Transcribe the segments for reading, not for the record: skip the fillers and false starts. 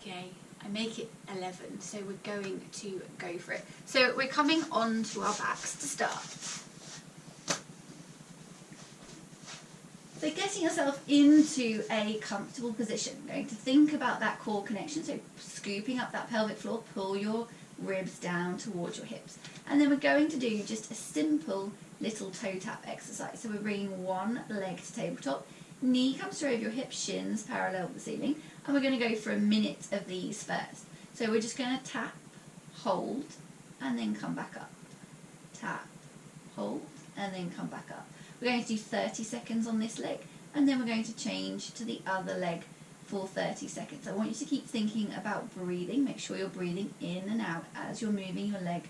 Okay, I make it 11, so we're going to go for it. So we're coming on to our backs to start. So getting yourself into a comfortable position, going to think about that core connection, so scooping up that pelvic floor, pull your ribs down towards your hips. And then we're going to do just a simple little toe tap exercise. So we're bringing one leg to tabletop, knee comes through over your hips, shins parallel with the ceiling, and we're going to go for a minute of these first. So we're just going to tap, hold, and then come back up. Tap, hold, and then come back up. We're going to do 30 seconds on this leg, and then we're going to change to the other leg for 30 seconds. I want you to keep thinking about breathing. Make sure you're breathing in and out as you're moving your leg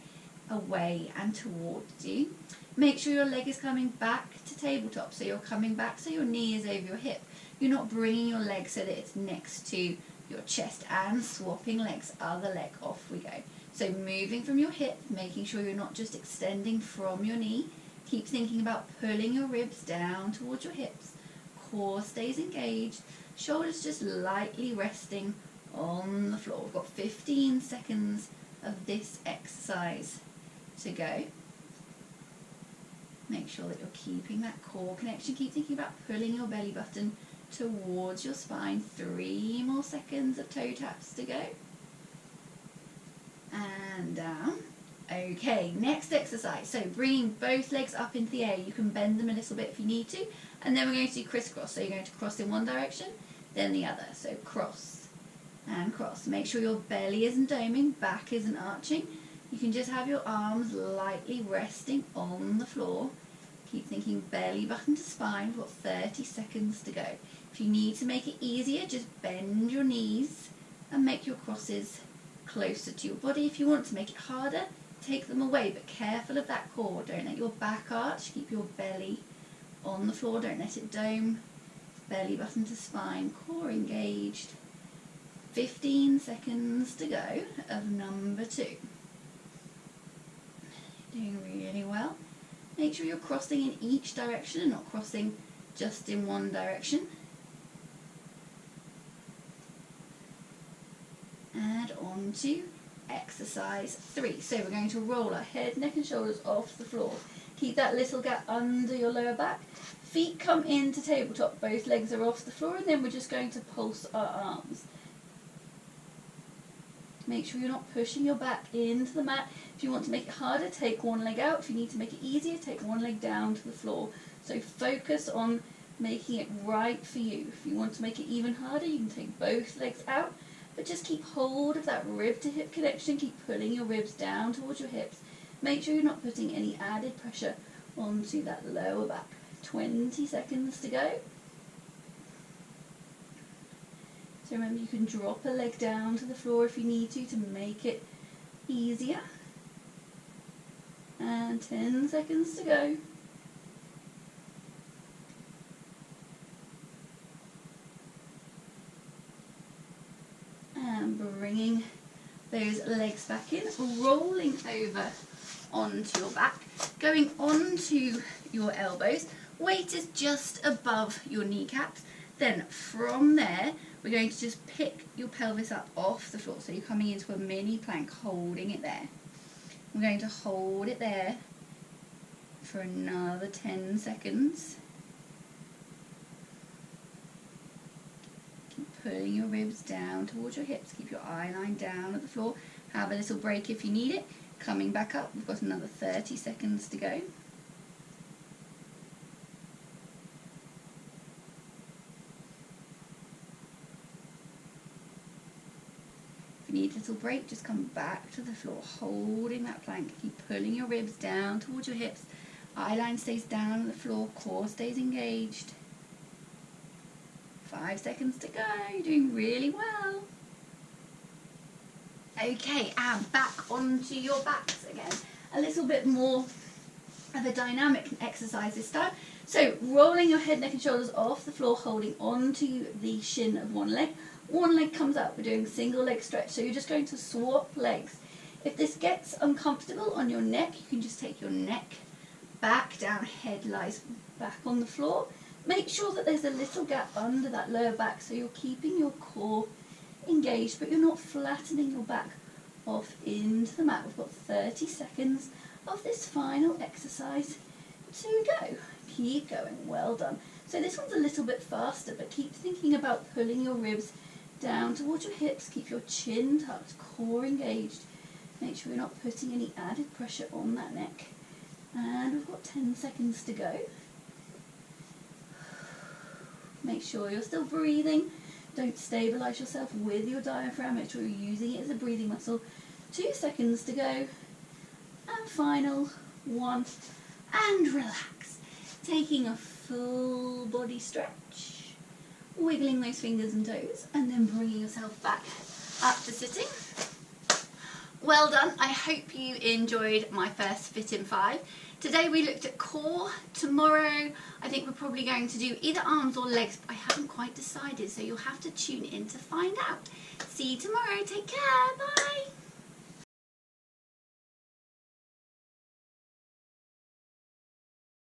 away and towards you. Make sure your leg is coming back to tabletop, so you're coming back so your knee is over your hip. You're not bringing your leg so that it's next to your chest, and swapping legs, other leg, off we go. So moving from your hip, making sure you're not just extending from your knee. Keep thinking about pulling your ribs down towards your hips. Core stays engaged. Shoulders just lightly resting on the floor. We've got 15 seconds of this exercise to go. Make sure that you're keeping that core connection. Keep thinking about pulling your belly button towards your spine. 3 more seconds of toe taps to go. And down. Okay, next exercise. So bringing both legs up into the air. You can bend them a little bit if you need to. And then we're going to do crisscross. So you're going to cross in one direction, then the other. So cross and cross. Make sure your belly isn't doming, back isn't arching. You can just have your arms lightly resting on the floor. Keep thinking belly button to spine. We've got 30 seconds to go. If you need to make it easier, just bend your knees and make your crosses closer to your body. If you want to make it harder, take them away, but careful of that core. Don't let your back arch. Keep your belly on the floor. Don't let it dome. Belly button to spine, core engaged. 15 seconds to go of number 2. Doing really well. Make sure you're crossing in each direction and not crossing just in one direction. Add on to exercise 3. So we're going to roll our head, neck and shoulders off the floor. Keep that little gap under your lower back. Feet come into tabletop, both legs are off the floor, and then we're just going to pulse our arms. Make sure you're not pushing your back into the mat. If you want to make it harder, take one leg out. If you need to make it easier, take one leg down to the floor. So focus on making it right for you. If you want to make it even harder, you can take both legs out, but just keep hold of that rib to hip connection. Keep pulling your ribs down towards your hips. Make sure you're not putting any added pressure onto that lower back. 20 seconds to go. So remember, you can drop a leg down to the floor if you need to make it easier. And 10 seconds to go. And bringing those legs back in, rolling over onto your back, going onto your elbows. Weight is just above your kneecaps. Then from there, we're going to just pick your pelvis up off the floor. So you're coming into a mini plank, holding it there. I'm going to hold it there for another 10 seconds. Keep pulling your ribs down towards your hips. Keep your eye line down at the floor. Have a little break if you need it. Coming back up, we've got another 30 seconds to go. If you need a little break, just come back to the floor, holding that plank. Keep pulling your ribs down towards your hips. Eye line stays down on the floor, core stays engaged. 5 seconds to go. You're doing really well. Okay, and back onto your backs again. A little bit more of a dynamic exercise this time. So rolling your head, neck and shoulders off the floor, holding onto the shin of one leg. One leg comes up. We're doing single leg stretch. So you're just going to swap legs. If this gets uncomfortable on your neck, you can just take your neck back down, head lies back on the floor. Make sure that there's a little gap under that lower back so you're keeping your core engaged, but you're not flattening your back off into the mat. We've got 30 seconds of this final exercise to go. Keep going, well done. So this one's a little bit faster, but keep thinking about pulling your ribs down towards your hips. Keep your chin tucked, core engaged. Make sure you're not putting any added pressure on that neck. And we've got 10 seconds to go. Make sure you're still breathing. Don't stabilise yourself with your diaphragm. Make sure you're using it as a breathing muscle. 2 seconds to go. And final 1. And relax. Taking a full body stretch. Wiggling those fingers and toes. And then bringing yourself back up to sitting. Well done. I hope you enjoyed my first Fit in 5. Today we looked at core. Tomorrow I think we're probably going to do either arms or legs, but I haven't quite decided, so you'll have to tune in to find out. See you tomorrow. Take care. Bye.